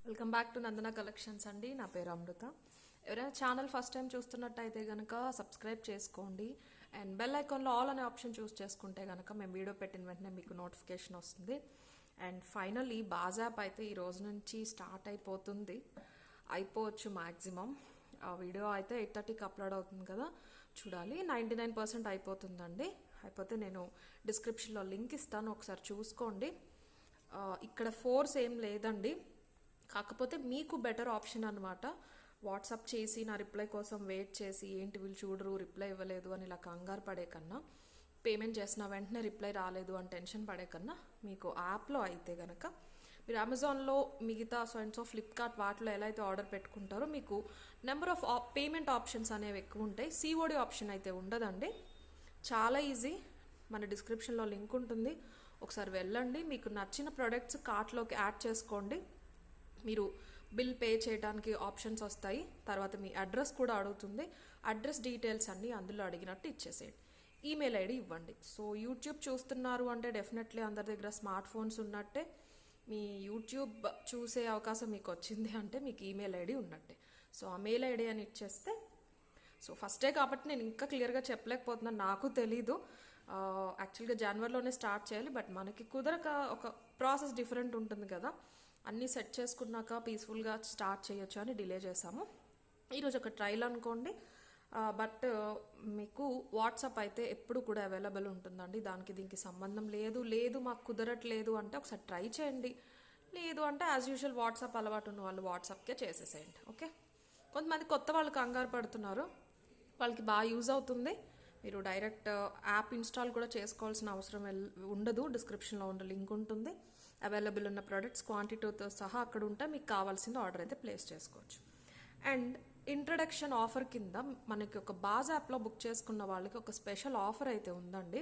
Welcome back to Nandana collections అండి. నా పేరు అమృత. ఎవరైనా ఛానల్ ఫస్ట్ టైం చూస్తున్నట్టయితే కనుక సబ్స్క్రైబ్ చేసుకోండి అండ్ బెల్ ఐకాన్లో ఆల్ అనే ఆప్షన్ చూస్ చేసుకుంటే కనుక మేము వీడియో పెట్టిన వెంటనే మీకు నోటిఫికేషన్ వస్తుంది. అండ్ ఫైనల్లీ బాజాప్ అయితే ఈ రోజు నుంచి స్టార్ట్ అయిపోవచ్చు మ్యాక్సిమం. ఆ వీడియో అయితే 8:30కి అప్లోడ్ అవుతుంది కదా, చూడాలి. 99% అయిపోతుందండి. అయిపోతే నేను డిస్క్రిప్షన్లో లింక్ ఇస్తాను, ఒకసారి చూసుకోండి. ఇక్కడ ఫోర్స్ ఏం లేదండి, కాకపోతే మీకు బెటర్ ఆప్షన్ అనమాట. వాట్సాప్ చేసి నా రిప్లై కోసం వెయిట్ చేసి ఏంటి వీళ్ళు చూడరు రిప్లై ఇవ్వలేదు అని ఇలా కంగారు పడే కన్నా, పేమెంట్ చేసిన వెంటనే రిప్లై రాలేదు అని టెన్షన్ పడే కన్నా, మీకు యాప్లో అయితే కనుక మీరు అమెజాన్లో మిగతా సో ఫ్లిప్కార్ట్ వాటిలో ఎలా అయితే ఆర్డర్ పెట్టుకుంటారో మీకు నెంబర్ ఆఫ్ పేమెంట్ ఆప్షన్స్ అనేవి ఎక్కువ ఉంటాయి. సిఓడి ఆప్షన్ అయితే ఉండదండి. చాలా ఈజీ. మన డిస్క్రిప్షన్లో లింక్ ఉంటుంది, ఒకసారి వెళ్ళండి. మీకు నచ్చిన ప్రోడక్ట్స్ కార్ట్లోకి యాడ్ చేసుకోండి. మీరు బిల్ పే చేయడానికి ఆప్షన్స్ వస్తాయి. తర్వాత మీ అడ్రస్ కూడా అడుగుతుంది. అడ్రస్ డీటెయిల్స్ అన్నీ అందులో అడిగినట్టు ఇచ్చేసేయండి. ఈమెయిల్ ఐడి ఇవ్వండి. సో యూట్యూబ్ చూస్తున్నారు అంటే డెఫినెట్లీ అందరి దగ్గర స్మార్ట్ ఫోన్స్ ఉన్నట్టే. మీ యూట్యూబ్ చూసే అవకాశం మీకు వచ్చింది అంటే మీకు ఈమెయిల్ ఐడి ఉన్నట్టే. సో ఆ మెయిల్ ఐడి అని ఇచ్చేస్తే, సో ఫస్టే కాబట్టి నేను ఇంకా క్లియర్గా చెప్పలేకపోతున్నాను, నాకు తెలీదు. యాక్చువల్గా జనవరిలోనే స్టార్ట్ చేయాలి, బట్ మనకి కుదరక ఒక ప్రాసెస్ డిఫరెంట్ ఉంటుంది కదా, అన్నీ సెట్ చేసుకున్నాక పీస్ఫుల్గా స్టార్ట్ చేయొచ్చు అని డిలే చేసాము. ఈరోజు ఒక ట్రయల్ అనుకోండి. బట్ మీకు వాట్సాప్ అయితే ఎప్పుడు కూడా అవైలబుల్ ఉంటుందండి. దానికి దీనికి సంబంధం లేదు మాకు కుదరట్లేదు అంటే ఒకసారి ట్రై చేయండి. లేదు అంటే యాజ్ యూజువల్ వాట్సాప్ అలవాటు ఉన్న వాళ్ళు వాట్సాప్కే చేసేసేయండి. ఓకే. కొంతమంది కొత్త వాళ్ళు కంగారు పడుతున్నారు, వాళ్ళకి బాగా యూజ్ అవుతుంది. మీరు డైరెక్ట్ యాప్ ఇన్స్టాల్ కూడా చేసుకోవాల్సిన అవసరం ఉండదు. డిస్క్రిప్షన్లో ఉన్న లింక్ ఉంటుంది. అవైలబుల్ ఉన్న ప్రోడక్ట్స్ క్వాంటిటీతో సహా అక్కడ ఉంటే మీకు కావాల్సిన ఆర్డర్ అయితే ప్లేస్ చేసుకోవచ్చు. అండ్ ఇంట్రడక్షన్ ఆఫర్ కింద మనకి ఒక బాజ్ యాప్లో బుక్ చేసుకున్న వాళ్ళకి ఒక స్పెషల్ ఆఫర్ అయితే ఉందండి.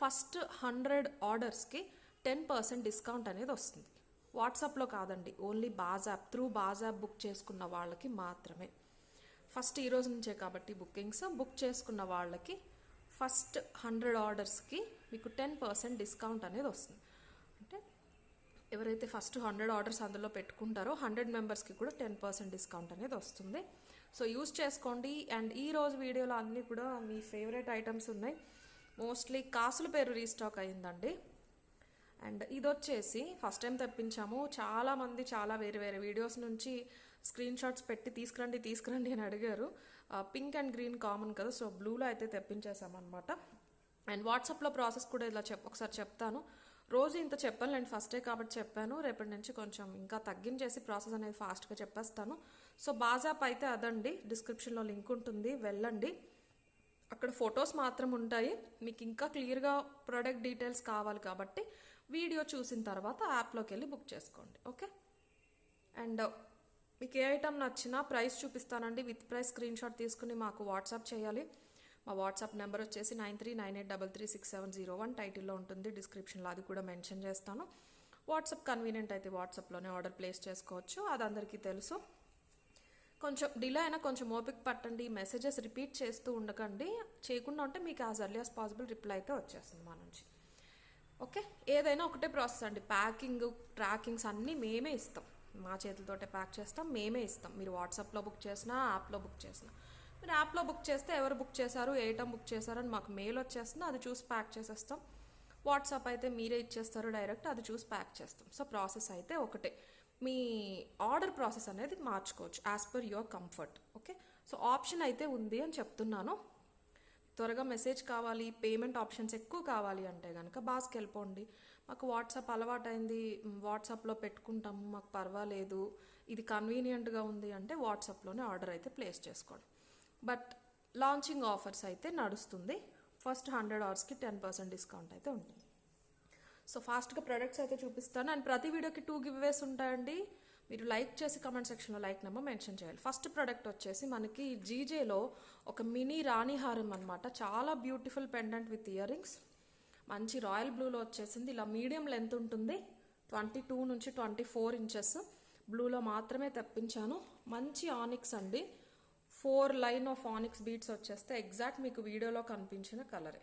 ఫస్ట్ 100 ఆర్డర్స్కి 10% డిస్కౌంట్ అనేది వస్తుంది. వాట్సాప్లో కాదండి, only Baaz app through Baaz app book చేసుకున్న వాళ్ళకి మాత్రమే. ఫస్ట్ ఈ రోజు నుంచే కాబట్టి బుక్ చేసుకున్న వాళ్ళకి ఫస్ట్ 100 ఆర్డర్స్కి మీకు 10% డిస్కౌంట్ అనేది వస్తుంది. అంటే ఎవరైతే ఫస్ట్ 100 ఆర్డర్స్ అందులో పెట్టుకుంటారో 100 మెంబర్స్కి కూడా 10% డిస్కౌంట్ అనేది వస్తుంది. సో యూజ్ చేసుకోండి. అండ్ ఈ రోజు వీడియోలో అన్నీ కూడా మీ ఫేవరెట్ ఐటమ్స్ ఉన్నాయి. మోస్ట్లీ కాసుల పేరు రీస్టాక్ అయిందండి. అండ్ ఇది వచ్చేసి ఫస్ట్ టైం తెప్పించాము. చాలామంది చాలా వేరే వేరే వీడియోస్ నుంచి స్క్రీన్ షాట్స్ పెట్టి తీసుకురండి అని అడిగారు. పింక్ అండ్ గ్రీన్ కామన్ కదా, సో బ్లూలో అయితే తెప్పించేసామన్నమాట. అండ్ వాట్సాప్లో ప్రాసెస్ కూడా ఇలా ఒకసారి చెప్తాను. రోజు ఇంత చెప్పాను అండ్ ఫస్టే కాబట్టి చెప్పాను. రేపటి నుంచి కొంచెం ఇంకా తగ్గించేసి ప్రాసెస్ అనేది ఫాస్ట్గా చెప్పేస్తాను. సో బాజాప్ అయితే అదండి. డిస్క్రిప్షన్లో లింక్ ఉంటుంది, వెళ్ళండి. అక్కడ ఫొటోస్ మాత్రం ఉంటాయి. మీకు ఇంకా క్లియర్గా ప్రోడక్ట్ డీటెయిల్స్ కావాలి కాబట్టి వీడియో చూసిన తర్వాత యాప్లోకి వెళ్ళి బుక్ చేసుకోండి. ఓకే. అండ్ మీకు ఏ ఐటమ్ నచ్చినా ప్రైస్ చూపిస్తానండి. విత్ ప్రైస్ స్క్రీన్ షాట్ తీసుకుని మాకు వాట్సాప్ చేయాలి. మా వాట్సాప్ నెంబర్ వచ్చేసి 9398336701 టైటిల్లో ఉంటుంది. డిస్క్రిప్షన్లో అది కూడా మెన్షన్ చేస్తాను. వాట్సాప్ కన్వీనియంట్ అయితే వాట్సాప్లోనే ఆర్డర్ ప్లేస్ చేసుకోవచ్చు, అది అందరికీ తెలుసు. కొంచెం డిలే అయినా కొంచెం ఓపిక పట్టండి. మెసేజెస్ రిపీట్ చేస్తూ ఉండకండి. చేయకుండా ఉంటే మీకు as early as possible reply అయితే వచ్చేస్తుంది మా నుంచి. ఓకే. ఏదైనా ఒకటే ప్రాసెస్ అండి. ప్యాకింగ్ ట్రాకింగ్స్ అన్నీ మేమే ఇస్తాం. మా చేతులతోటే ప్యాక్ చేస్తాం, మేమే ఇస్తాం. మీరు వాట్సాప్లో బుక్ చేసినా యాప్లో బుక్ చేసినా. మీరు యాప్లో బుక్ చేస్తే ఎవరు బుక్ చేశారు, ఏ ఐటమ్ బుక్ చేశారని మాకు మెయిల్ వచ్చేస్తుంది, అది చూసి ప్యాక్ చేసేస్తాం. వాట్సాప్ అయితే మీరే ఇచ్చేస్తారు డైరెక్ట్, అది చూసి ప్యాక్ చేస్తాం. సో ప్రాసెస్ అయితే ఒకటే. మీ ఆర్డర్ ప్రాసెస్ అనేది మార్చుకోవచ్చు as per your comfort. Okay. So option అయితే ఉంది అని చెప్తున్నాను. త్వరగా మెసేజ్ కావాలి, పేమెంట్ ఆప్షన్స్ ఎక్కువ కావాలి అంటే కనుక బాస్కి వెళ్ళిపోండి. మాకు వాట్సాప్ అలవాటైంది, వాట్సాప్లో పెట్టుకుంటాము, మాకు పర్వాలేదు, ఇది కన్వీనియంట్గా ఉంది అంటే వాట్సాప్లోనే ఆర్డర్ అయితే ప్లేస్ చేసుకోండి. బట్ లాంచింగ్ ఆఫర్స్ అయితే నడుస్తుంది. ఫస్ట్ 100 అవర్స్కి 10% డిస్కౌంట్ అయితే ఉంటుంది. సో ఫాస్ట్గా ప్రొడక్ట్స్ అయితే చూపిస్తాను. అండ్ ప్రతి వీడియోకి 2 గివ్అవేస్ ఉంటాయండి. మీరు లైక్ చేసి కమెంట్ సెక్షన్లో లైక్ నెంబర్ మెన్షన్ చేయాలి. ఫస్ట్ ప్రోడక్ట్ వచ్చేసి మనకి జీజేలో ఒక మినీ రాణి హారం అనమాట. చాలా beautiful pendant with ear rings. మంచి రాయల్ బ్లూలో వచ్చేసింది. ఇలా మీడియం లెంత్ ఉంటుంది, 22 నుంచి 24 ఇంచెస్. బ్లూలో మాత్రమే తెప్పించాను. మంచి ఆనిక్స్ అండి. 4 లైన్ ఆఫ్ ఆనిక్స్ బీడ్స్ వచ్చేస్తే ఎగ్జాక్ట్ మీకు వీడియోలో కనిపించిన కలరే.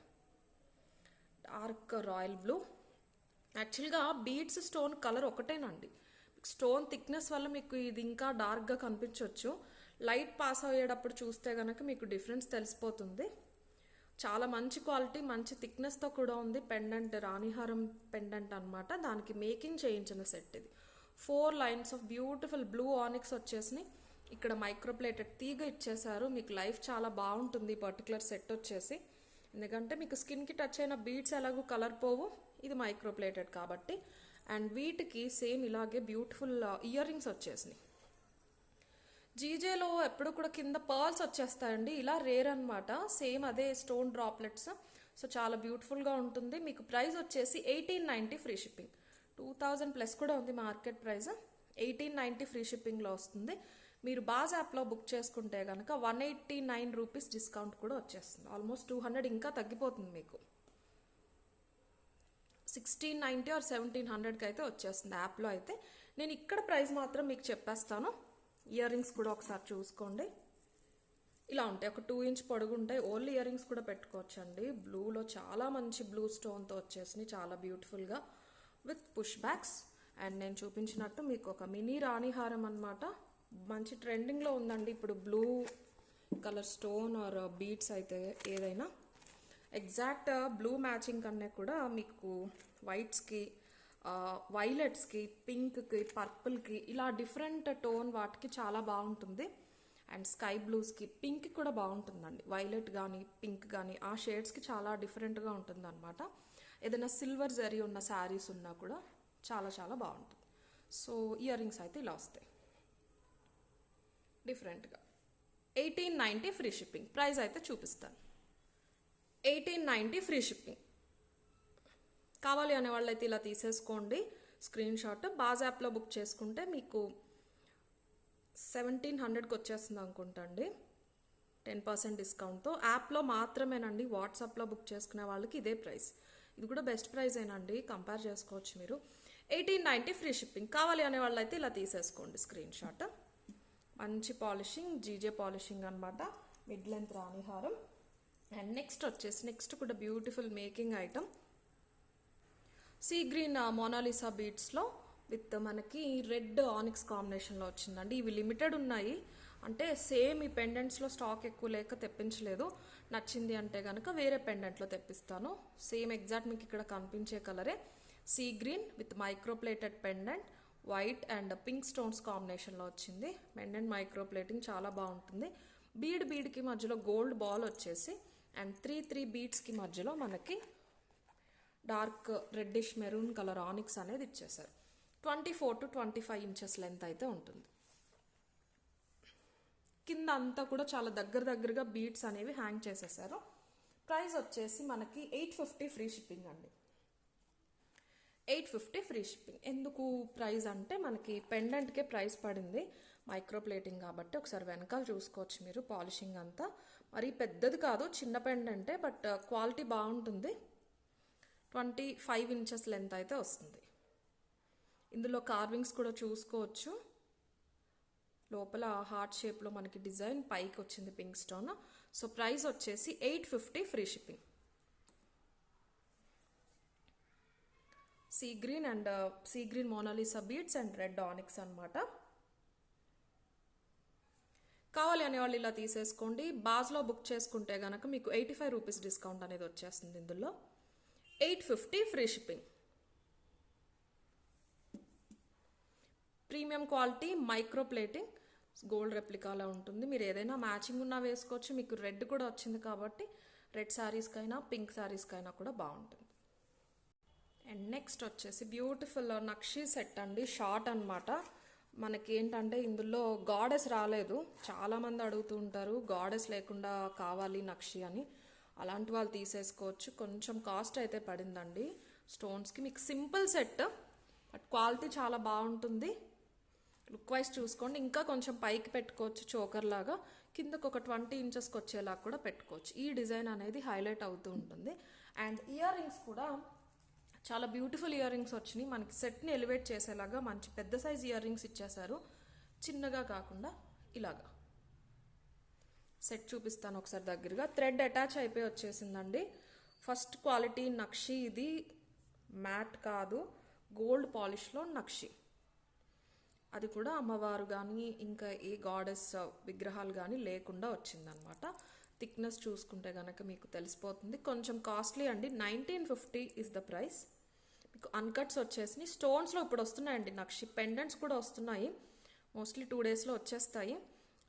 Dark royal blue. యాక్చువల్గా బీడ్స్ స్టోన్ కలర్ ఒకటేనండి. స్టోన్ థిక్నెస్ వల్ల మీకు ఇది ఇంకా డార్క్గా కనిపించవచ్చు. లైట్ పాస్ అయ్యేటప్పుడు చూస్తే కనుక మీకు డిఫరెన్స్ తెలిసిపోతుంది. చాలా మంచి క్వాలిటీ, మంచి థిక్నెస్తో కూడా ఉంది. పెండెంట్ రాణిహారం పెండెంట్ అనమాట. దానికి మేకింగ్ చేయించిన సెట్ ఇది. 4 lines of beautiful blue onyx వచ్చేసినాయి. ఇక్కడ మైక్రోప్లేటెడ్ తీగ ఇచ్చేసారు. మీకు లైఫ్ చాలా బాగుంటుంది ఈ పర్టికులర్ సెట్ వచ్చేసి. ఎందుకంటే మీకు స్కిన్కి టచ్ అయిన బీడ్స్ ఎలాగో కలర్ పోవు, ఇది మైక్రోప్లేటెడ్ కాబట్టి. అండ్ వీటికి సేమ్ ఇలాగే బ్యూటిఫుల్ ఇయర్ రింగ్స్ వచ్చేసినాయి. జీజేలో ఎప్పుడు కూడా కింద పర్ల్స్ వచ్చేస్తాయండి, ఇలా రేర్ అనమాట. సేమ్ అదే స్టోన్ డ్రాప్లెట్స్. సో చాలా బ్యూటిఫుల్గా ఉంటుంది. మీకు ప్రైస్ వచ్చేసి 1890 ఫ్రీ షిప్పింగ్. 2000 ప్లస్ కూడా ఉంది మార్కెట్ ప్రైస్. 1890 ఫ్రీ షిప్పింగ్లో వస్తుంది. మీరు బాజ్ యాప్లో బుక్ చేసుకుంటే కనుక 189 రూపీస్ డిస్కౌంట్ కూడా వచ్చేస్తుంది. ఆల్మోస్ట్ 200 ఇంకా తగ్గిపోతుంది మీకు. 1690 ఆర్ 1700కి అయితే వచ్చేస్తుంది యాప్లో అయితే. నేను ఇక్కడ ప్రైస్ మాత్రం మీకు చెప్పేస్తాను. ఇయర్ రింగ్స్ కూడా ఒకసారి చూసుకోండి. ఇలా ఉంటాయి, ఒక 2 ఇంచ్ పొడుగు ఉంటాయి. ఓన్లీ ఇయర్ రింగ్స్ కూడా పెట్టుకోవచ్చు అండి. బ్లూలో చాలా మంచి బ్లూ స్టోన్తో వచ్చేసినాయి, చాలా బ్యూటిఫుల్గా విత్ పుష్ బ్యాక్స్. అండ్ నేను చూపించినట్టు మీకు ఒక మినీ రాణిహారం అనమాట. మంచి ట్రెండింగ్లో ఉందండి ఇప్పుడు blue colour stone or beads అయితే ఏదైనా. ఎగ్జాక్ట్ బ్లూ మ్యాచింగ్ కన్నా కూడా మీకు వైట్స్కి, వైలెట్స్కి, పింక్కి, పర్పుల్కి ఇలా డిఫరెంట్ టోన్ వాటికి చాలా బాగుంటుంది. అండ్ స్కై బ్లూస్కి, పింక్కి కూడా బాగుంటుందండి. వైలెట్ కానీ పింక్ కానీ ఆ షేడ్స్కి చాలా డిఫరెంట్గా ఉంటుంది అనమాట. ఏదైనా సిల్వర్ జరీ ఉన్న శారీస్ ఉన్నా కూడా చాలా చాలా బాగుంటుంది. సో ఇయర్ రింగ్స్ అయితే ఇలా వస్తాయి డిఫరెంట్గా. 1890 ఫ్రీ షిప్పింగ్. ప్రైస్ అయితే చూపిస్తాను. 1890 ఫ్రీ షిప్పింగ్. కావాలి అనే వాళ్ళైతే ఇలా తీసేసుకోండి స్క్రీన్ షాట్. బాజ్ యాప్లో బుక్ చేసుకుంటే మీకు 1700కి వచ్చేస్తుంది అనుకుంటా అండి, 10% డిస్కౌంట్తో. యాప్లో మాత్రమేనండి, వాట్సాప్లో బుక్ చేసుకునే వాళ్ళకి ఇదే ప్రైస్. ఇది కూడా బెస్ట్ ప్రైస్ ఏనండి, కంపేర్ చేసుకోవచ్చు మీరు. 1890 ఫ్రీ షిప్పింగ్. కావాలి అనే వాళ్ళైతే ఇలా తీసేసుకోండి స్క్రీన్ షాట్. మంచి పాలిషింగ్, జీజే పాలిషింగ్ అనమాట. మిడ్ లెంత్ రాణిహారం. అండ్ నెక్స్ట్ కూడా beautiful making item. Sea green Monalisa బీడ్స్లో విత్ మనకి రెడ్ ఆనిక్స్ కాంబినేషన్లో వచ్చిందండి. ఇవి లిమిటెడ్ ఉన్నాయి, అంటే సేమ్ ఈ పెండెంట్స్లో స్టాక్ ఎక్కువ లేక తెప్పించలేదు. నచ్చింది అంటే కనుక వేరే పెండెంట్లో తెప్పిస్తాను. సేమ్ ఎగ్జాక్ట్ మీకు ఇక్కడ కనిపించే కలరే. Sea green with microplated pendant, white and pink stones కాంబినేషన్లో వచ్చింది. పెండెంట్ మైక్రోప్లేటింగ్ చాలా బాగుంటుంది. బీడ్కి మధ్యలో గోల్డ్ బాల్ వచ్చేసి అండ్ 3 బీడ్స్కి మధ్యలో మనకి dark reddish maroon colour onyx అనేది ఇచ్చేసారు. 24 to 25 ఇంచెస్ లెంత్ అయితే ఉంటుంది. కింద అంతా కూడా చాలా దగ్గరగా బీడ్స్ అనేవి హ్యాంగ్ చేసేసారు. ప్రైస్ వచ్చేసి మనకి 850 ఫ్రీ షిప్పింగ్ అండి. 850 ఫ్రీ షిప్పింగ్. ఎందుకు ప్రైస్ అంటే మనకి పెండెంట్కే ప్రైస్ పడింది, మైక్రోప్లేటింగ్ కాబట్టి. ఒకసారి వెనకాల చూసుకోవచ్చు మీరు. పాలిషింగ్ అంతా మరి పెద్దది కాదు, చిన్న పెండెంటే, బట్ క్వాలిటీ బాగుంటుంది. 25 ఇంచెస్ లెంత్ అయితే వస్తుంది. ఇందులో కార్వింగ్స్ కూడా చూసుకోవచ్చు. లోపల హార్ట్ షేప్లో మనకి డిజైన్, పైకి వచ్చింది పింక్ స్టోన్. సో ప్రైస్ వచ్చేసి 850 free shipping. Sea green Mona Lisa beads and red onyx అనమాట. కావాలి అనే వాళ్ళు ఇలా తీసేసుకోండి. బాజ్లో బుక్ చేసుకుంటే కనుక మీకు 85 రూపీస్ డిస్కౌంట్ అనేది వచ్చేస్తుంది. ఇందులో 850 free shipping. Premium quality microplating, gold రెప్లికాలా ఉంటుంది. మీరు ఏదైనా మ్యాచింగ్ ఉన్నా వేసుకోవచ్చు. మీకు రెడ్ కూడా వచ్చింది కాబట్టి రెడ్ శారీస్కైనా పింక్ శారీస్కైనా కూడా బాగుంటుంది. అండ్ నెక్స్ట్ వచ్చేసి బ్యూటిఫుల్ నక్షీ సెట్ అండి. షార్ట్ అనమాట. మనకి ఏంటంటే ఇందులో గాడెస్ రాలేదు. చాలామంది అడుగుతూ ఉంటారు గాడెస్ లేకుండా కావాలి నక్షి అని. అలాంటి వాళ్ళు తీసేసుకోవచ్చు. కొంచెం కాస్ట్ అయితే పడిందండి స్టోన్స్కి. మీకు సింపుల్ సెట్ బట్ క్వాలిటీ చాలా బాగుంటుంది. లుక్ వైజ్ చూసుకోండి. ఇంకా కొంచెం పైకి పెట్టుకోవచ్చు చోకర్ లాగా, కిందకు ఒక 20 ఇంచెస్కి వచ్చేలాగా కూడా పెట్టుకోవచ్చు. ఈ డిజైన్ అనేది హైలైట్ అవుతూ ఉంటుంది. అండ్ ఇయర్ రింగ్స్ కూడా చాలా బ్యూటిఫుల్ ఇయర్ రింగ్స్ వచ్చినాయి. మనకి సెట్ని ఎలివేట్ చేసేలాగా మంచి పెద్ద సైజ్ ఇయర్ రింగ్స్ ఇచ్చేసారు. చిన్నగా కాకుండా ఇలాగా సెట్ చూపిస్తాను ఒకసారి దగ్గరగా. థ్రెడ్ అటాచ్ అయిపోయి వచ్చేసిందండి. ఫస్ట్ క్వాలిటీ నక్షి. ఇది మ్యాట్ కాదు, గోల్డ్ పాలిష్లో నక్షి. అది కూడా అమ్మవారు కానీ ఇంకా ఏ గాడెస్ విగ్రహాలు కానీ లేకుండా వచ్చిందనమాట. థిక్నెస్ చూసుకుంటే కనుక మీకు తెలిసిపోతుంది. కొంచెం కాస్ట్లీ అండి. 1950 ఇస్ ద ప్రైస్. మీకు అన్కట్స్ వచ్చేసి స్టోన్స్లో ఇప్పుడు వస్తున్నాయండి. నక్షి పెండెంట్స్ కూడా వస్తున్నాయి. మోస్ట్లీ 2 డేస్లో వచ్చేస్తాయి.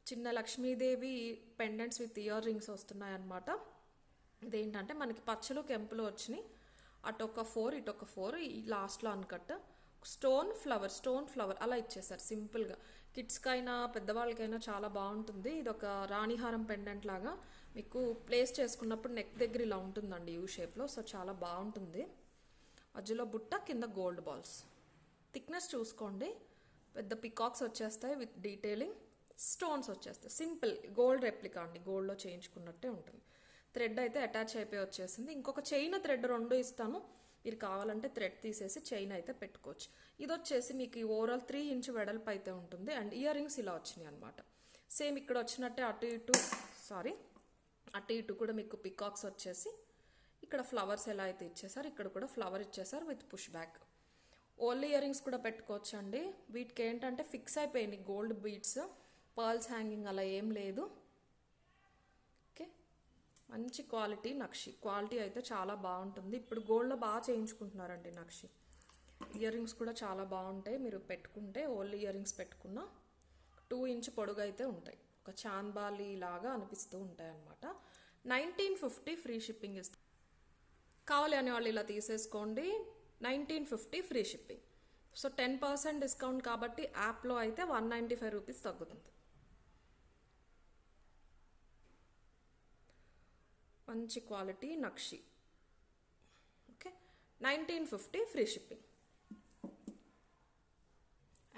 చిన్న Lakshmidevi pendants with ear rings వస్తున్నాయి అన్నమాట. ఇదేంటంటే మనకి పచ్చలు కెంపులు వచ్చినాయి. అటొక 4 ఇటొక 4, ఈ లాస్ట్లో అన్కట్ స్టోన్ ఫ్లవర్ అలా ఇచ్చేసారు సింపుల్గా. కిడ్స్కైనా పెద్దవాళ్ళకైనా చాలా బాగుంటుంది. ఇది ఒక రాణిహారం పెండెంట్ లాగా మీకు ప్లేస్ చేసుకున్నప్పుడు నెక్ దగ్గర ఇలా ఉంటుందండి యూ షేప్లో. సో చాలా బాగుంటుంది. మధ్యలో బుట్ట, కింద గోల్డ్ బాల్స్. థిక్నెస్ చూసుకోండి. పెద్ద పికాక్స్ వచ్చేస్తాయి విత్ డీటెయిలింగ్. స్టోన్స్ వచ్చేస్తాయి. సింపుల్ గోల్డ్ రెప్లికా అండి. గోల్డ్లో చేయించుకున్నట్టే ఉంటుంది. థ్రెడ్ అయితే అటాచ్ అయిపోయి వచ్చేసింది. ఇంకొక చైన్ థ్రెడ్ 2 ఇస్తాను. మీరు కావాలంటే థ్రెడ్ తీసేసి చైన్ అయితే పెట్టుకోవచ్చు. ఇది వచ్చేసి మీకు ఓవరాల్ 3 ఇంచ్ వెడల్పు అయితే ఉంటుంది. అండ్ ఇయర్ రింగ్స్ ఇలా వచ్చినాయి అనమాట. సేమ్ ఇక్కడ వచ్చినట్టే అటు ఇటు కూడా మీకు పికాక్స్ వచ్చేసి ఇక్కడ ఫ్లవర్స్ ఎలా అయితే ఇచ్చేసారు, ఇక్కడ కూడా ఫ్లవర్ ఇచ్చేసారు with push back. Only ear rings కూడా పెట్టుకోవచ్చు అండి. వీటికి ఏంటంటే ఫిక్స్ అయిపోయినాయి గోల్డ్ బీడ్స్, పర్ల్స్ హ్యాంగింగ్ అలా ఏం లేదు. ఓకే, మంచి క్వాలిటీ నక్షి. క్వాలిటీ అయితే చాలా బాగుంటుంది. ఇప్పుడు గోల్డ్లో బాగా చేయించుకుంటున్నారండి నక్షి. ఇయర్ రింగ్స్ కూడా చాలా బాగుంటాయి. మీరు పెట్టుకుంటే ఓన్లీ ఇయర్ రింగ్స్ పెట్టుకున్న 2 ఇంచ్ పొడుగు అయితే ఉంటాయి. ఒక చాంబాలి లాగా అనిపిస్తూ ఉంటాయి అన్నమాట. 1950 ఫ్రీ షిప్పింగ్ ఇస్తుంది. కావాలి అనే వాళ్ళు ఇలా తీసేసుకోండి. 1950 ఫ్రీ షిప్పింగ్. సో 10% డిస్కౌంట్ కాబట్టి యాప్లో అయితే 195 రూపీస్ తగ్గుతుంది. మంచి quality nakshi. Okay, 1950 free shipping.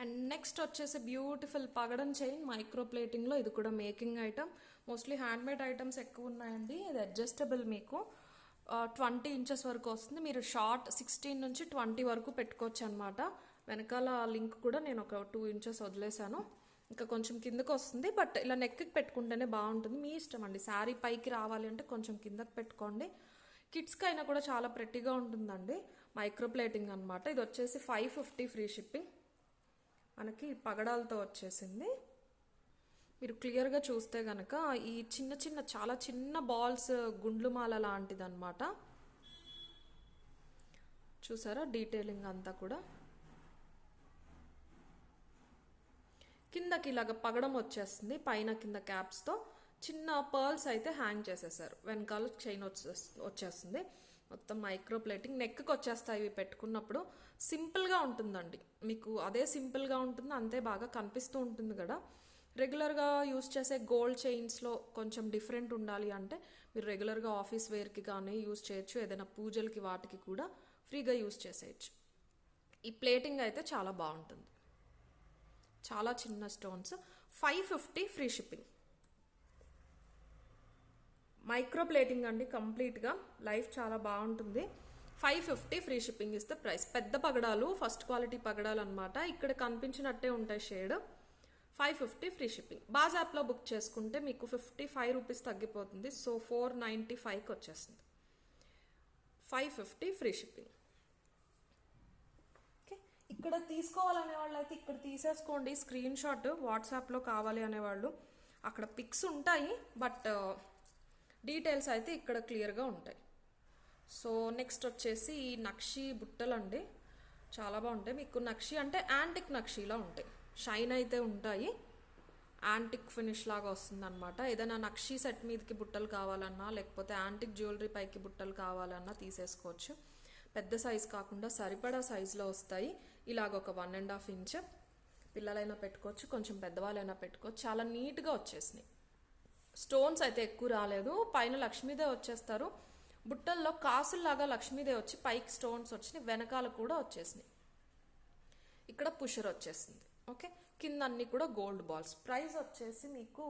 And next వచ్చేసి బ్యూటిఫుల్ పగడం చైన్ మైక్రో ప్లేటింగ్లో. ఇది కూడా making item. Mostly handmade items ఎక్కువ ఉన్నాయండి. ఇది అడ్జస్టబుల్. మీకు 20 ఇంచెస్ వరకు వస్తుంది. మీరు షార్ట్ 16 నుంచి 20 వరకు పెట్టుకోవచ్చు అనమాట. వెనకాల లింక్ కూడా నేను ఒక 2 ఇంచెస్ వదిలేసాను. ఇంకా కొంచెం కిందకు వస్తుంది. బట్ ఇలా నెక్కి పెట్టుకుంటేనే బాగుంటుంది. మీ ఇష్టం అండి. శారీ పైకి రావాలి అంటే కొంచెం కిందకి పెట్టుకోండి. కిడ్స్కి అయినా కూడా చాలా ప్రెట్టిగా ఉంటుందండి. మైక్రో ప్లేటింగ్ అనమాట. ఇది వచ్చేసి 550 ఫ్రీ షిప్పింగ్. మనకి పగడాలతో వచ్చేసింది. మీరు క్లియర్గా చూస్తే కనుక ఈ చాలా చిన్న బాల్స్ గుండ్లుమాల లాంటిది అనమాట. చూసారా డీటెయిలింగ్ అంతా కూడా. కిందకి ఇలాగ పగడం వచ్చేస్తుంది. పైన కింద క్యాప్స్తో చిన్న పర్ల్స్ అయితే హ్యాంగ్ చేసేసారు. వెనకాల చైన్ వచ్చేస్తుంది. మొత్తం మైక్రో ప్లేటింగ్. నెక్కి వచ్చేస్తాయి ఇవి పెట్టుకున్నప్పుడు. సింపుల్గా ఉంటుందండి. మీకు అదే సింపుల్గా ఉంటుంది, అంతే బాగా కనిపిస్తూ ఉంటుంది కదా. రెగ్యులర్గా యూస్ చేసే గోల్డ్ చైన్స్లో కొంచెం డిఫరెంట్ ఉండాలి అంటే మీరు రెగ్యులర్గా ఆఫీస్ వేర్కి కానీ యూస్ చేయొచ్చు. ఏదైనా పూజలకి వాటికి కూడా ఫ్రీగా యూస్ చేసేయచ్చు. ఈ ప్లేటింగ్ అయితే చాలా బాగుంటుంది. చాలా చిన్న stones. 550 free shipping. Micro plating అండి కంప్లీట్గా. లైఫ్ చాలా బాగుంటుంది. 550 ఫ్రీ షిప్పింగ్ ఇస్తే ప్రైస్. పెద్ద పగడాలు, ఫస్ట్ క్వాలిటీ పగడాలు అనమాట. ఇక్కడ కనిపించినట్టే ఉంటాయి షేడ్. 550 free shipping. బాజ్ యాప్లో బుక్ చేసుకుంటే మీకు 55 రూపీస్ తగ్గిపోతుంది. సో 495కి వచ్చేస్తుంది. 550 ఫ్రీ షిప్పింగ్. ఓకే, ఇక్కడ తీసుకోవాలనే వాళ్ళు అయితే ఇక్కడ తీసేసుకోండి స్క్రీన్ షాట్. వాట్సాప్లో కావాలి అనేవాళ్ళు అక్కడ పిక్స్ ఉంటాయి, బట్ డీటెయిల్స్ అయితే ఇక్కడ క్లియర్గా ఉంటాయి. సో నెక్స్ట్ వచ్చేసి నక్షి బుట్టలు అండి. చాలా బాగుంటాయి. మీకు నక్షి అంటే యాంటిక్ నక్షిలా ఉంటాయి. షైన్ అయితే ఉంటాయి. యాంటిక్ ఫినిష్ లాగా వస్తుంది అనమాట. ఏదైనా నక్షి సెట్ మీదకి బుట్టలు కావాలన్నా, లేకపోతే యాంటిక్ జ్యువెలరీ పైకి బుట్టలు కావాలన్నా తీసేసుకోవచ్చు. పెద్ద సైజ్ కాకుండా సరిపడా సైజులో వస్తాయి. ఇలాగ ఒక 1.5 ఇంచ్ పిల్లలైనా పెట్టుకోవచ్చు, కొంచెం పెద్దవాళ్ళైనా పెట్టుకోవచ్చు. చాలా నీట్గా వచ్చేసినాయి. స్టోన్స్ అయితే ఎక్కువ రాలేదు. పైన లక్ష్మీదేవి వచ్చేస్తారు. బుట్టల్లో కాసుల్లాగా లక్ష్మీదేవి వచ్చి పైకి స్టోన్స్ వచ్చినాయి. వెనకాల కూడా వచ్చేసినాయి. ఇక్కడ పుషర్ వచ్చేసింది. ఓకే, కింద అన్ని కూడా గోల్డ్ బాల్స్. ప్రైస్ వచ్చేసి మీకు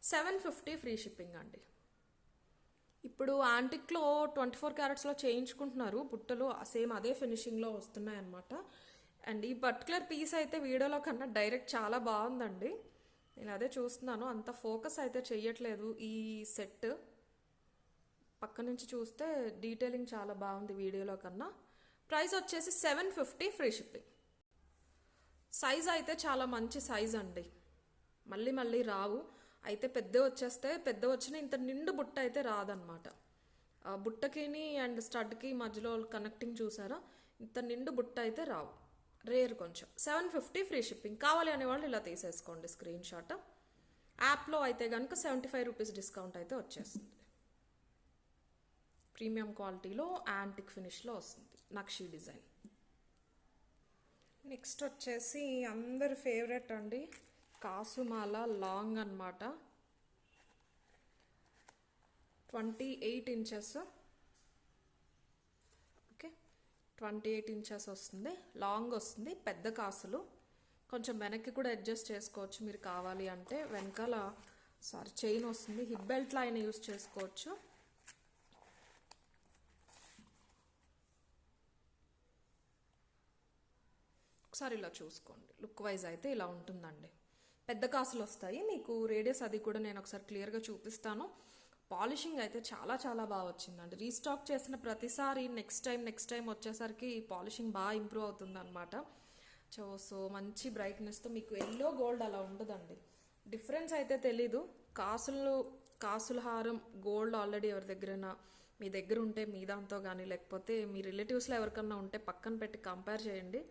750 ఫ్రీ షిప్పింగ్ అండి. ఇప్పుడు యాంటిక్లో 24 క్యారెట్స్లో చేయించుకుంటున్నారు బుట్టలు. సేమ్ అదే ఫినిషింగ్లో వస్తున్నాయి అన్నమాట. అండ్ ఈ పర్టికులర్ పీస్ అయితే వీడియోలో కన్నా డైరెక్ట్ చాలా బాగుందండి. నేను అదే చూస్తున్నాను. అంత ఫోకస్ అయితే చెయ్యట్లేదు ఈ సెట్. పక్క నుంచి చూస్తే డీటెయిలింగ్ చాలా బాగుంది వీడియోలో కన్నా. ప్రైస్ వచ్చేసి 750 ఫ్రీ షిప్పింగ్. సైజ్ అయితే చాలా మంచి సైజ్ అండి, మళ్ళీ మళ్ళీ రావు. అయితే పెద్ద వచ్చేస్తే పెద్ద వచ్చిన ఇంత నిండు బుట్ట అయితే రాదనమాట. బుట్టకిని అండ్ స్టడ్కి మధ్యలో కనెక్టింగ్ చూసారా, ఇంత నిండు బుట్ట అయితే రావు, రేర్ కొంచెం. 750 ఫ్రీ షిప్పింగ్. కావాలి అనేవాళ్ళు ఇలా తీసేసుకోండి స్క్రీన్ షాట్. యాప్లో అయితే కనుక 75 రూపీస్ డిస్కౌంట్ అయితే వచ్చేస్తుంది. ప్రీమియం క్వాలిటీలో యాంటిక్ ఫినిష్లో వస్తుంది, నక్షీ డిజైన్. నెక్స్ట్ వచ్చేసి అందరి ఫేవరెట్ అండి, కాసుమాల లాంగ్ అన్నమాట. 28 ఇంచెస్. ఓకే, 28 ఇంచెస్ వస్తుంది, లాంగ్ వస్తుంది, పెద్ద కాసులు. కొంచెం వెనక్కి కూడా అడ్జస్ట్ చేసుకోవచ్చు మీరు కావాలి అంటే. వెనకాల చైన్ వస్తుంది, హిప్ బెల్ట్లో అయినా యూస్ చేసుకోవచ్చు. ఒకసారి ఇలా చూసుకోండి, లుక్ వైజ్ అయితే ఇలా ఉంటుందండి. పెద్ద కాసులు వస్తాయి మీకు, రేడియస్ అది కూడా నేను ఒకసారి క్లియర్గా చూపిస్తాను. పాలిషింగ్ అయితే చాలా చాలా బాగా వచ్చిందండి. రీస్టాక్ చేసిన ప్రతిసారి నెక్స్ట్ టైం వచ్చేసరికి పాలిషింగ్ బాగా ఇంప్రూవ్ అవుతుంది అనమాట. సో మంచి బ్రైట్నెస్తో మీకు ఎల్లో గోల్డ్ అలా ఉండదండి. డిఫరెన్స్ అయితే తెలీదు. కాసుల హారం గోల్డ్ ఆల్రెడీ ఎవరి దగ్గరైనా మీ దగ్గర ఉంటే మీ దాంతో కానీ, లేకపోతే మీ రిలేటివ్స్లో ఎవరికన్నా ఉంటే పక్కన పెట్టి కంపేర్ చేయండి,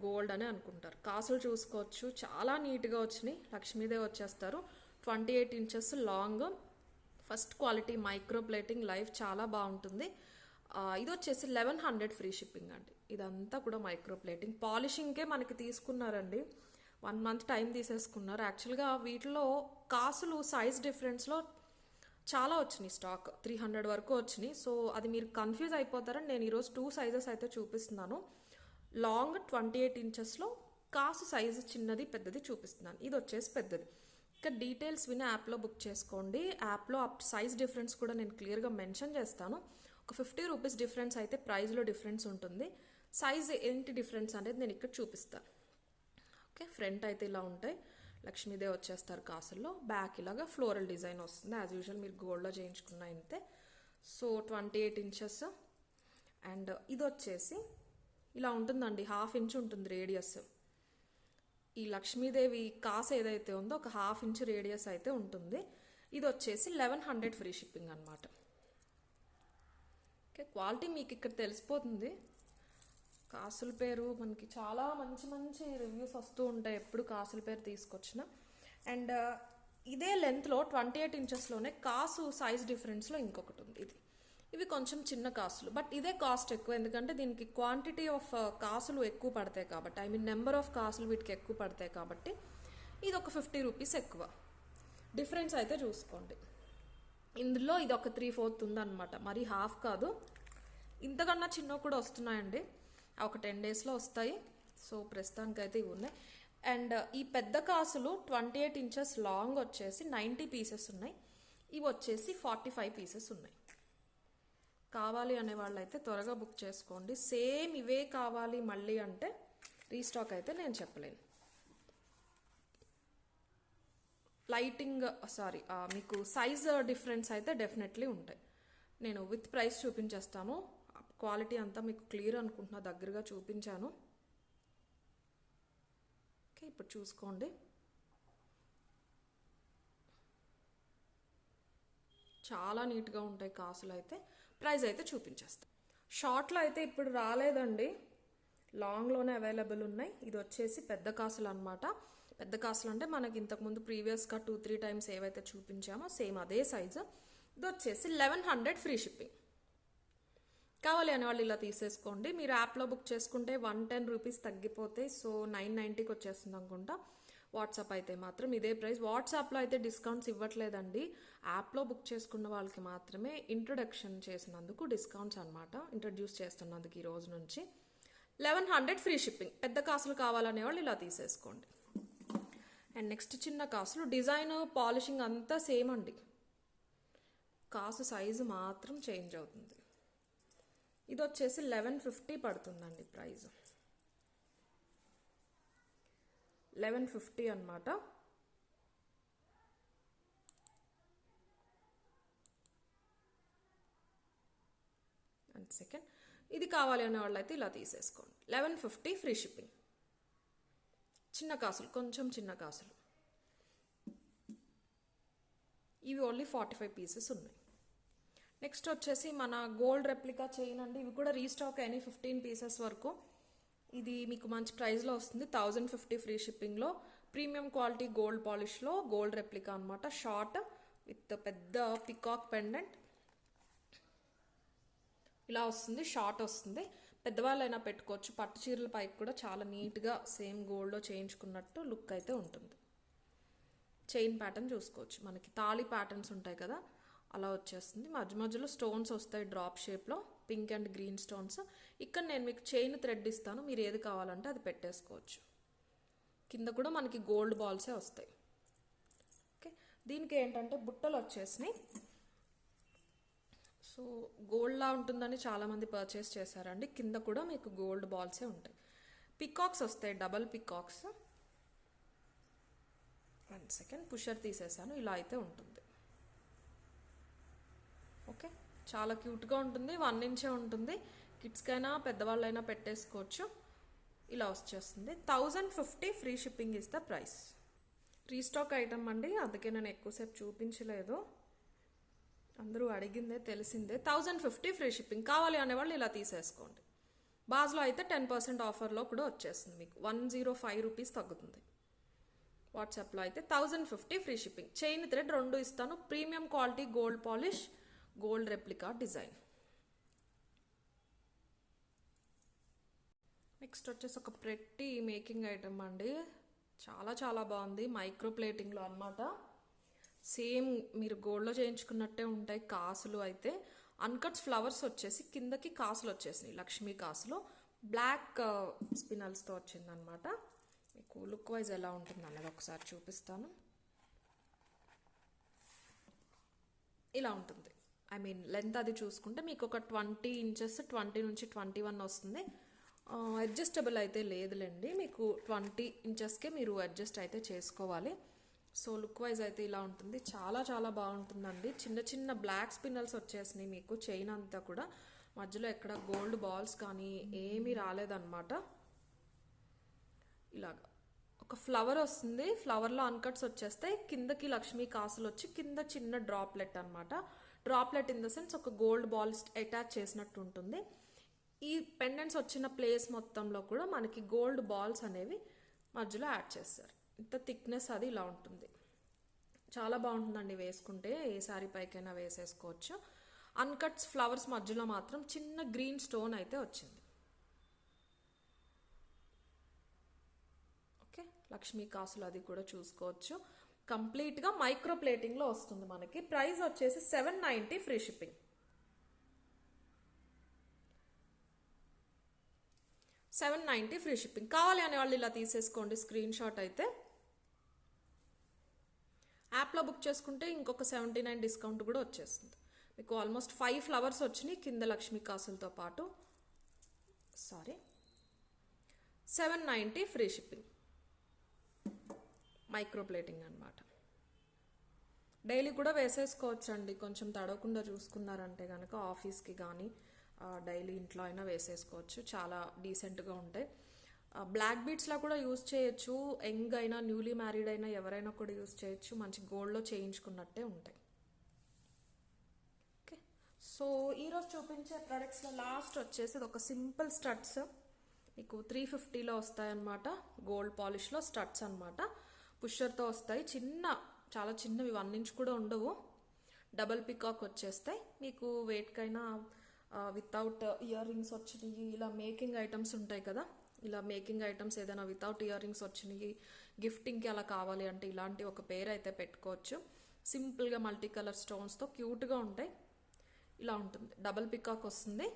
గోల్డ్ అని అనుకుంటారు. కాసులు చూసుకోవచ్చు, చాలా నీట్గా వచ్చినాయి. లక్ష్మీదేవి వచ్చేస్తారు. 28 inches long, first quality micro plating, life చాలా బాగుంటుంది. ఇది వచ్చేసి 1100 ఫ్రీ షిప్పింగ్ అండి. ఇదంతా కూడా మైక్రో ప్లేటింగ్. పాలిషింగ్కే మనకి తీసుకున్నారండి, 1 మంత్ టైం తీసేసుకున్నారు. యాక్చువల్గా వీటిలో కాసులు సైజ్ డిఫరెన్స్లో చాలా వచ్చినాయి, స్టాక్ 300 వరకు వచ్చినాయి. సో అది మీరు కన్ఫ్యూజ్ అయిపోతారని నేను ఈరోజు 2 సైజెస్ అయితే చూపిస్తున్నాను. లాంగ్ 28 ఇంచెస్లో, కాసు సైజు చిన్నది పెద్దది చూపిస్తున్నాను. ఇది వచ్చేసి పెద్దది. ఇక డీటెయిల్స్ విని యాప్లో బుక్ చేసుకోండి. యాప్లో సైజ్ డిఫరెన్స్ కూడా నేను క్లియర్గా మెన్షన్ చేస్తాను. ఒక 50 రూపీస్ డిఫరెన్స్ అయితే ప్రైస్లో డిఫరెన్స్ ఉంటుంది. సైజ్ ఏంటి డిఫరెన్స్ అనేది నేను ఇక్కడ చూపిస్తాను. ఓకే, ఫ్రంట్ అయితే ఇలా ఉంటాయి, లక్ష్మీదేవి వచ్చేస్తారు కాసుల్లో. బ్యాక్ ఇలాగా ఫ్లోరల్ డిజైన్ వస్తుంది, యాజ్ యూజువల్ మీరు గోల్డ్లో చేయించుకున్న అంతే. So 28 inches. అండ్ ఇది వచ్చేసి ఇలా ఉంటుందండి, 1/2 ఇంచ్ ఉంటుంది రేడియస్. ఈ లక్ష్మీదేవి కాసు ఏదైతే ఉందో ఒక 1/2 ఇంచ్ రేడియస్ అయితే ఉంటుంది. ఇది వచ్చేసి 1100 ఫ్రీ షిప్పింగ్ అనమాట. ఓకే, క్వాలిటీ మీకు ఇక్కడ తెలిసిపోతుంది. కాసుల పేరు మనకి చాలా మంచి మంచి రివ్యూస్ వస్తూ ఉంటాయి ఎప్పుడు కాసుల పేరు తీసుకొచ్చిన. అండ్ ఇదే లెంత్లో 28 ఇంచెస్లోనే కాసు సైజ్ డిఫరెన్స్లో ఇంకొకటి ఉంది. ఇవి కొంచెం చిన్న కాసులు, బట్ ఇదే కాస్ట్ ఎక్కువ, ఎందుకంటే దీనికి క్వాంటిటీ ఆఫ్ కాసులు ఎక్కువ పడతాయి కాబట్టి, నెంబర్ ఆఫ్ కాసులు వీటికి ఎక్కువ పడతాయి కాబట్టి ఇది ఒక 50 రూపీస్ ఎక్కువ. డిఫరెన్స్ అయితే చూసుకోండి. ఇందులో ఇది ఒక 3/4 ఉందన్నమాట, మరి హాఫ్ కాదు, ఇంతకన్నా చిన్న కూడా వస్తున్నాయండి. ఒక 10 డేస్లో వస్తాయి. సో ప్రస్తుతానికైతే ఇవి ఉన్నాయి. అండ్ ఈ పెద్ద కాసులు 28 ఇంచెస్ లాంగ్ వచ్చేసి 90 పీసెస్ ఉన్నాయి. ఇవి వచ్చేసి 45 పీసెస్ ఉన్నాయి. కావాలి అనే వాళ్ళైతే త్వరగా బుక్ చేసుకోండి. సేమ్ ఇవే కావాలి మళ్ళీ అంటే రీస్టాక్ అయితే నేను చెప్పలేను. మీకు సైజ్ డిఫరెన్స్ అయితే డెఫినెట్లీ ఉంటాయి. నేను విత్ ప్రైస్ చూపించేస్తాను. క్వాలిటీ అంతా మీకు క్లియర్ అనుకుంటున్నా, దగ్గరగా చూపించాను. ఓకే, ఇప్పుడు చూసుకోండి. చాలా నీట్గా ఉంటాయి కాసులు అయితే. ప్రైస్ అయితే చూపించేస్తాను. షార్ట్లో అయితే ఇప్పుడు రాలేదండి, లాంగ్లోనే అవైలబుల్ ఉన్నాయి. ఇది వచ్చేసి పెద్ద కాసులు అనమాట. పెద్ద కాసులు అంటే మనకి ఇంతకుముందు ప్రీవియస్గా 2-3 టైమ్స్ ఏవైతే చూపించామో సేమ్ అదే సైజు. ఇది వచ్చేసి 1100 ఫ్రీ షిప్పింగ్. కావాలి అనే వాళ్ళు ఇలా తీసేసుకోండి. మీరు యాప్లో బుక్ చేసుకుంటే 110 రూపీస్ తగ్గిపోతే, సో 990కి వచ్చేస్తుంది అనుకుంటా. వాట్సాప్ అయితే మాత్రం ఇదే ప్రైస్. వాట్సాప్లో అయితే డిస్కౌంట్స్ ఇవ్వట్లేదండి, యాప్లో బుక్ చేసుకున్న వాళ్ళకి మాత్రమే ఇంట్రొడక్షన్ చేసినందుకు డిస్కౌంట్స్ అనమాట, ఇంట్రడ్యూస్ చేస్తున్నందుకు ఈ రోజు నుంచి. 1100 ఫ్రీ షిప్పింగ్. పెద్ద కాసులు కావాలనే వాళ్ళు ఇలా తీసేసుకోండి. అండ్ నెక్స్ట్ చిన్న కాసులు, డిజైన్ పాలిషింగ్ అంతా సేమ్ అండి, కాసు సైజు మాత్రం చేంజ్ అవుతుంది. ఇది వచ్చేసి 1150 పడుతుందండి ప్రైస్, 1150 అనమాట. అండ్ సెకండ్ ఇది కావాలి అనే వాళ్ళు అయితే ఇలా తీసేసుకోండి. 1150 ఫ్రీ షిప్పింగ్. చిన్న కాసులు, కొంచెం చిన్న కాసులు. ఇవి ఓన్లీ 45 పీసెస్ ఉన్నాయి. నెక్స్ట్ వచ్చేసి మన గోల్డ్ రెప్లికా చైన్ అండి. ఇవి కూడా రీస్టాక్ అయినాయి 15 పీసెస్ వరకు. ఇది మీకు మంచి ప్రైస్లో వస్తుంది. 1050 ఫ్రీ షిప్పింగ్లో ప్రీమియం క్వాలిటీ గోల్డ్ పాలిష్లో గోల్డ్ రెప్లికా అనమాట. షార్ట్ విత్ పెద్ద పికాక్ పెండెంట్ ఇలా వస్తుంది. షార్ట్ వస్తుంది. పెద్దవాళ్ళైనా పెట్టుకోవచ్చు. పట్టు చీరల పైకి కూడా చాలా నీట్గా సేమ్ గోల్డ్లో చేయించుకున్నట్టు లుక్ అయితే ఉంటుంది. చైన్ ప్యాటర్న్ చూసుకోవచ్చు. మనకి తాళి ప్యాటర్న్స్ ఉంటాయి కదా, అలా వచ్చేస్తుంది. మధ్య మధ్యలో స్టోన్స్ వస్తాయి డ్రాప్ షేప్లో, పింక్ అండ్ గ్రీన్ స్టోన్స్. ఇక్కడ నేను మీకు చైన్ థ్రెడ్ ఇస్తాను, మీరు ఏది కావాలంటే అది పెట్టేసుకోవచ్చు. కింద కూడా మనకి గోల్డ్ బాల్సే వస్తాయి. ఓకే, దీనికి ఏంటంటే బుట్టలు వచ్చేసినాయి. సో గోల్డ్లా ఉంటుందని చాలామంది పర్చేస్ చేశారండి. కింద కూడా మీకు గోల్డ్ బాల్సే ఉంటాయి. పికాక్స్ వస్తాయి, డబల్ పికాక్స్. 1 సెకండ్, పుషర్ తీసేసాను. ఇలా అయితే ఉంటుంది. ఓకే, చాలా క్యూట్గా ఉంటుంది. 1 ఇంచే ఉంటుంది. కిడ్స్కైనా పెద్దవాళ్ళైనా పెట్టేసుకోవచ్చు. ఇలా వచ్చేస్తుంది. 1050 free shipping is the price. Restock item అండి, అందుకే నేను ఎక్కువసేపు చూపించలేదు. అందరూ అడిగిందే, తెలిసిందే. 1050 ఫ్రీ షిప్పింగ్. కావాలి అనేవాళ్ళు ఇలా తీసేసుకోండి. బాజ్లో అయితే 10% ఆఫర్లో కూడా వచ్చేస్తుంది. మీకు 105 రూపీస్ తగ్గుతుంది. వాట్సాప్లో అయితే 1050 ఫ్రీ షిప్పింగ్. చైన్ థ్రెడ్ 2 ఇస్తాను. Premium quality gold polish gold replica design. Next వచ్చేసి ఒక ప్రెట్టి మేకింగ్ ఐటమ్ అండి. చాలా చాలా బాగుంది. మైక్రో ప్లేటింగ్లో అనమాట. సేమ్ మీరు గోల్డ్లో చేయించుకున్నట్టే ఉంటాయి కాసులు. అయితే అన్కట్స్ ఫ్లవర్స్ వచ్చేసి కిందకి కాసులు వచ్చేసినాయి, లక్ష్మీ కాసులు. బ్లాక్ స్పినల్స్తో వచ్చిందనమాట. మీకు లుక్ వైజ్ ఎలా ఉంటుంది అన్నది ఒకసారి చూపిస్తాను. ఇలా ఉంటుంది. ఐ మీన్ లెంత్ అది చూసుకుంటే మీకు ఒక 20 ఇంచెస్, 20 నుంచి 21 వస్తుంది. అడ్జస్టబుల్ అయితే లేదులేండి. మీకు 20 ఇంచెస్కే మీరు అడ్జస్ట్ అయితే చేసుకోవాలి. సో లుక్ వైజ్ అయితే ఇలా ఉంటుంది. చాలా చాలా బాగుంటుందండి. చిన్న చిన్న బ్లాక్ స్పిన్నల్స్ వచ్చేసినాయి మీకు. చైన్ అంతా కూడా మధ్యలో ఎక్కడ గోల్డ్ బాల్స్ కానీ ఏమీ రాలేదన్నమాట. ఇలాగా ఒక ఫ్లవర్ వస్తుంది. ఫ్లవర్లో అన్కట్స్ వచ్చేస్తాయి. కిందకి లక్ష్మీ కాసులు వచ్చి కింద చిన్న డ్రాప్లెట్ అనమాట. డ్రాప్లెట్ ఇన్ ద సెన్స్ ఒక గోల్డ్ బాల్ అటాచ్ చేసినట్టు ఉంటుంది. ఈ పెండెంట్స్ వచ్చిన ప్లేస్ మొత్తంలో కూడా మనకి గోల్డ్ బాల్స్ అనేవి మధ్యలో యాడ్ చేస్తారు. ఇంత థిక్నెస్ అది ఇలా ఉంటుంది. చాలా బాగుంటుందండి వేసుకుంటే. ఏ శారీ పైకైనా వేసేసుకోవచ్చు. అన్కట్స్ ఫ్లవర్స్ మధ్యలో మాత్రం చిన్న గ్రీన్ స్టోన్ అయితే వచ్చింది. ఓకే, లక్ష్మీ కాసులు అది కూడా చూసుకోవచ్చు. కంప్లీట్గా మైక్రో ప్లేటింగ్లో వస్తుంది మనకి. ప్రైస్ వచ్చేసి 790 ఫ్రీ షిప్పింగ్. 790 free shipping. కావాలి అనే వాళ్ళు ఇలా తీసేసుకోండి స్క్రీన్ షాట్. అయితే యాప్లో బుక్ చేసుకుంటే ఇంకొక 79 డిస్కౌంట్ కూడా వచ్చేస్తుంది మీకు. ఆల్మోస్ట్ 5 ఫ్లవర్స్ వచ్చినాయి కింద లక్ష్మీ కాసులతో పాటు. 790 ఫ్రీ షిప్పింగ్. మైక్రో ప్లేటింగ్ అనమాట. డైలీ కూడా వేసేసుకోవచ్చు అండి. కొంచెం తడవకుండా చూసుకున్నారంటే కనుక ఆఫీస్కి కానీ డైలీ ఇంట్లో అయినా వేసేసుకోవచ్చు. చాలా డీసెంట్గా ఉంటాయి. బ్లాక్ బీడ్స్లా కూడా యూజ్ చేయొచ్చు. యంగ్ అయినా న్యూలీ మ్యారీడ్ అయినా ఎవరైనా కూడా యూజ్ చేయొచ్చు. మంచి గోల్డ్లో చేయించుకున్నట్టే ఉంటాయి. ఓకే, సో ఈరోజు చూపించే ప్రొడక్ట్స్లో లాస్ట్ వచ్చేసి ఒక సింపుల్ స్టడ్స్ మీకు 350లో వస్తాయన్నమాట. గోల్డ్ పాలిష్లో స్టడ్స్ అనమాట. పుషర్తో వస్తాయి. చాలా చిన్నవి, 1 ఇంచ్ కూడా ఉండవు. డబల్ పికాక్ వచ్చేస్తాయి మీకు. వెయిట్కైనా వితౌట్ ఇయర్ రింగ్స్ వచ్చినాయి. ఇలా మేకింగ్ ఐటమ్స్ ఉంటాయి కదా, ఇలా మేకింగ్ ఐటమ్స్ ఏదైనా వితౌట్ ఇయర్ రింగ్స్ వచ్చినాయి, గిఫ్టింగ్కి అలా కావాలి అంటే ఇలాంటి ఒక పేరు అయితే పెట్టుకోవచ్చు. సింపుల్గా మల్టీ కలర్ స్టోన్స్తో క్యూట్గా ఉంటాయి. ఇలా ఉంటుంది. డబల్ పికాక్ వస్తుంది.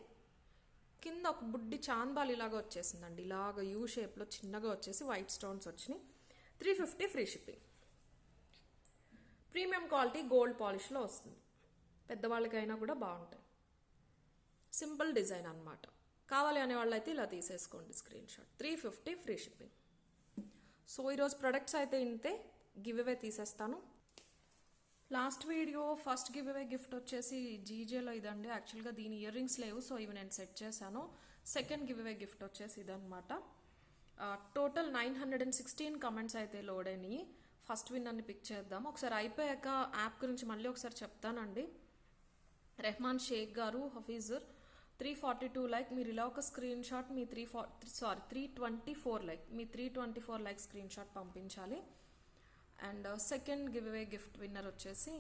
కింద ఒక బుడ్డి చాందాల్ ఇలాగా వచ్చేసిందండి. ఇలాగ యూ షేప్లో చిన్నగా వచ్చేసి వైట్ స్టోన్స్ వచ్చినాయి. 350 free shipping. Premium quality gold పాలిష్లో వస్తుంది. పెద్దవాళ్ళకైనా కూడా బాగుంటాయి. సింపుల్ డిజైన్ అనమాట. కావాలి అనే వాళ్ళు అయితే ఇలా తీసేసుకోండి screen shot. 350 free shipping. So ఈరోజు ప్రొడక్ట్స్ అయితే ఇంతే. గివ్ అవే తీసేస్తాను. Last video first give away gift వచ్చేసి జీజేలో ఇదండి. యాక్చువల్గా దీని ఇయర్ రింగ్స్ లేవు, సో ఇవి నేను సెట్ చేశాను. సెకండ్ గివ్ అవే గిఫ్ట్ వచ్చేసి ఇదనమాట. టోటల్ 916 కమెంట్స్ అయితే లోడ్ అయినాయి. ఫస్ట్ విన్నర్ని పిక్ చేద్దాం. ఒకసారి అయిపోయాక యాప్ గురించి మళ్ళీ ఒకసారి చెప్తానండి. రెహమాన్ షేక్ గారు హఫీజర్ 342 లైక్. మీరు ఇలా ఒక స్క్రీన్ షాట్ మీ 324 లైక్, మీ 324 లైక్ స్క్రీన్ షాట్ పంపించాలి. And second give away gift winner వచ్చేసి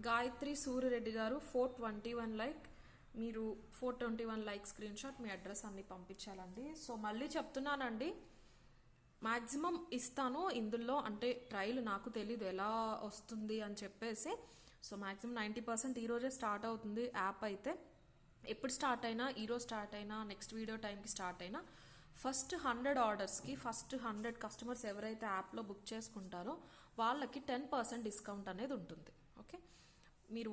గాయత్రి సూర్యరెడ్డి గారు 421 లైక్. మీరు 421 లైక్ స్క్రీన్ షాట్ మీ అడ్రస్ అన్ని పంపించాలండి. సో మళ్ళీ చెప్తున్నానండి, మ్యాక్సిమం ఇస్తాను ఇందులో, అంటే ట్రయల్ నాకు తెలీదు ఎలా వస్తుంది అని చెప్పేసి. సో మ్యాక్సిమం 90% ఈరోజే స్టార్ట్ అవుతుంది యాప్ అయితే. ఎప్పుడు స్టార్ట్ అయినా, ఈరోజు స్టార్ట్ అయినా, నెక్స్ట్ వీడియో టైంకి స్టార్ట్ అయినా, ఫస్ట్ 100 ఆర్డర్స్కి, ఫస్ట్ 100 కస్టమర్స్ ఎవరైతే యాప్లో బుక్ చేసుకుంటారో వాళ్ళకి 10% డిస్కౌంట్ అనేది ఉంటుంది. ఓకే, మీరు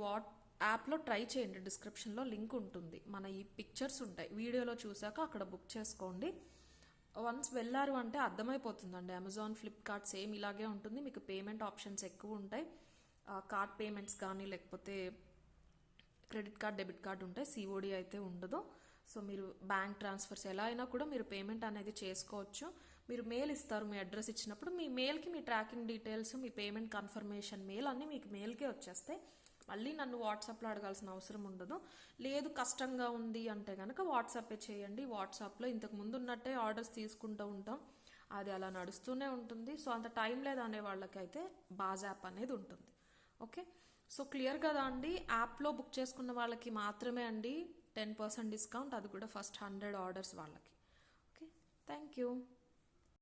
యాప్లో ట్రై చేయండి, డిస్క్రిప్షన్లో లింక్ ఉంటుంది, మన ఈ పిక్చర్స్ ఉంటాయి, వీడియోలో చూసాక అక్కడ బుక్ చేసుకోండి. వన్స్ వెళ్ళారు అంటే అర్థమైపోతుందండి. అమెజాన్, ఫ్లిప్కార్ట్ సేమ్ ఇలాగే ఉంటుంది. మీకు పేమెంట్ ఆప్షన్స్ ఎక్కువ ఉంటాయి. కార్డ్ పేమెంట్స్ కానీ లేకపోతే క్రెడిట్ కార్డ్, డెబిట్ కార్డ్ ఉంటాయి, సిఓడి అయితే ఉండదు. సో మీరు బ్యాంక్ ట్రాన్స్ఫర్స్ ఎలా అయినా కూడా మీరు పేమెంట్ అనేది చేసుకోవచ్చు. మీరు మెయిల్ ఇస్తారు, మీ అడ్రస్ ఇచ్చినప్పుడు మీ మెయిల్కి మీ ట్రాకింగ్ డీటెయిల్స్, మీ పేమెంట్ కన్ఫర్మేషన్ మెయిల్ అన్నీ మీకు మెయిల్కే వచ్చేస్తాయి. మళ్ళీ నన్ను వాట్సాప్లో అడగాల్సిన అవసరం ఉండదు. లేదు కష్టంగా ఉంది అంటే కనుక వాట్సాపే చేయండి. వాట్సాప్లో ఇంతకు ముందు ఉన్నట్టే ఆర్డర్స్ తీసుకుంటూ ఉంటాం, అది అలా నడుస్తూనే ఉంటుంది. సో అంత టైం లేదు అనే వాళ్ళకైతే బాజ్ యాప్ అనేది ఉంటుంది. ఓకే, సో క్లియర్ కదా అండి. యాప్లో బుక్ చేసుకున్న వాళ్ళకి మాత్రమే అండి 10% డిస్కౌంట్, అది కూడా ఫస్ట్ 100 ఆర్డర్స్ వాళ్ళకి. Okay, thank you.